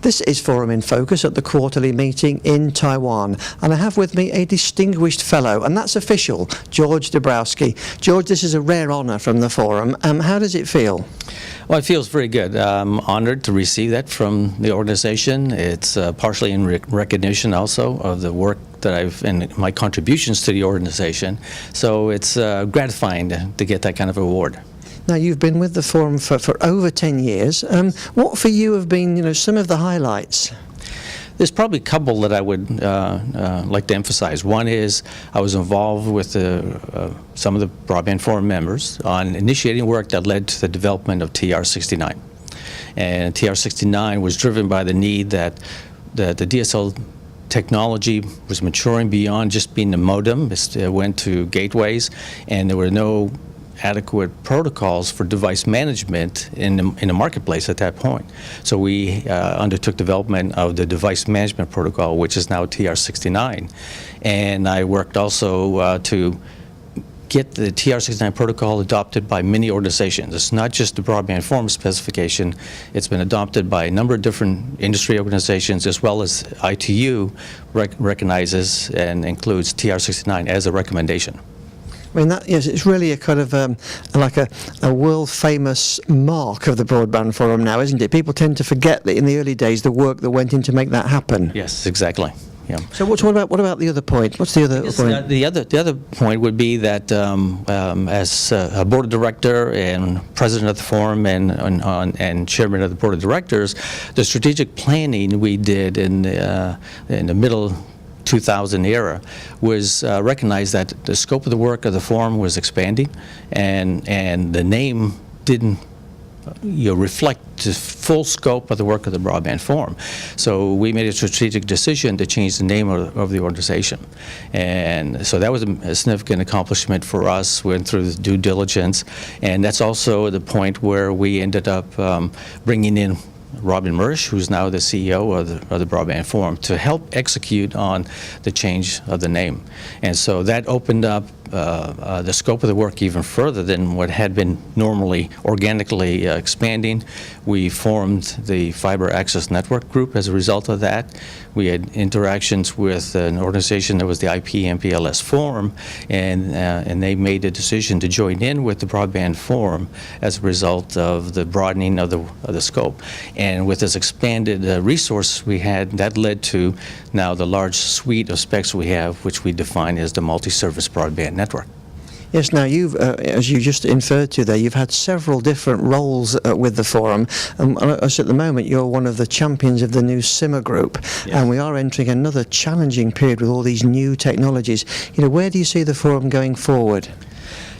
This is Forum in Focus at the quarterly meeting in Taiwan, and I have with me a distinguished fellow, and that's official, George Dobrowski. George, this is a rare honour from the Forum. How does it feel? Well, it feels very good. I'm honored to receive that from the organization. It's partially in recognition also of the work that and my contributions to the organization. So it's gratifying to get that kind of award. Now, you've been with the Forum for over 10 years. What for you have been, some of the highlights? There's probably a couple that I would like to emphasize. One is I was involved with some of the Broadband Forum members on initiating work that led to the development of TR69. And TR69 was driven by the need that the DSL technology was maturing beyond just being a modem. It went to gateways, and there were no adequate protocols for device management in the marketplace at that point. So we undertook development of the device management protocol, which is now TR69. And I worked also to get the TR69 protocol adopted by many organizations. It's not just the Broadband Forum specification. It's been adopted by a number of different industry organizations, as well as ITU recognizes and includes TR69 as a recommendation. I mean, yes, it's really a kind of like a world-famous mark of the Broadband Forum now, isn't it? People tend to forget that in the early days the work that went in to make that happen. Yes, exactly. Yeah. So what about the other point? What's the other point? The other point would be that as a board of director and president of the forum and chairman of the board of directors, the strategic planning we did in the middle 2000 era was recognized that the scope of the work of the forum was expanding, and the name didn't reflect the full scope of the work of the Broadband Forum. So we made a strategic decision to change the name of the organization. And so that was a significant accomplishment for us. We went through the due diligence, and that's also the point where we ended up bringing in Robin Mersch, who's now the CEO of the Broadband Forum, to help execute on the change of the name. And so that opened up the scope of the work even further than what had been normally organically expanding. We formed the Fiber Access Network Group as a result of that. We had interactions with an organization that was the IP/MPLS Forum, and they made a decision to join in with the Broadband Forum as a result of the broadening of the scope. And with this expanded resource we had, that led to now the large suite of specs we have, which we define as the multi-service broadband network. Yes, now you've, as you just inferred to there, you've had several different roles with the Forum. As at the moment, you're one of the champions of the new SIMA group, yes. And we are entering another challenging period with all these new technologies. Where do you see the Forum going forward?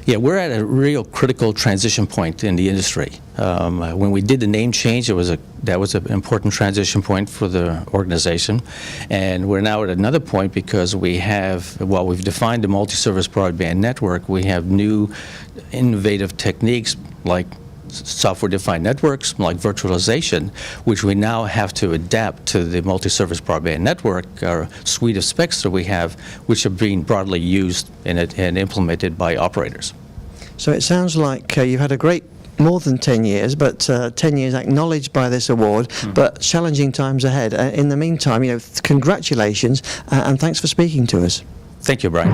Yeah, we're at a real critical transition point in the industry. When we did the name change, that was an important transition point for the organization, and we're now at another point because while we've defined the multi-service broadband network, we have new innovative techniques like software-defined networks, like virtualization, which we now have to adapt to the multi-service broadband network, our suite of specs that we have, which are being broadly used and implemented by operators. So it sounds like you've had a great more than 10 years, but 10 years acknowledged by this award, but challenging times ahead. In the meantime, congratulations, and thanks for speaking to us. Thank you, Brian.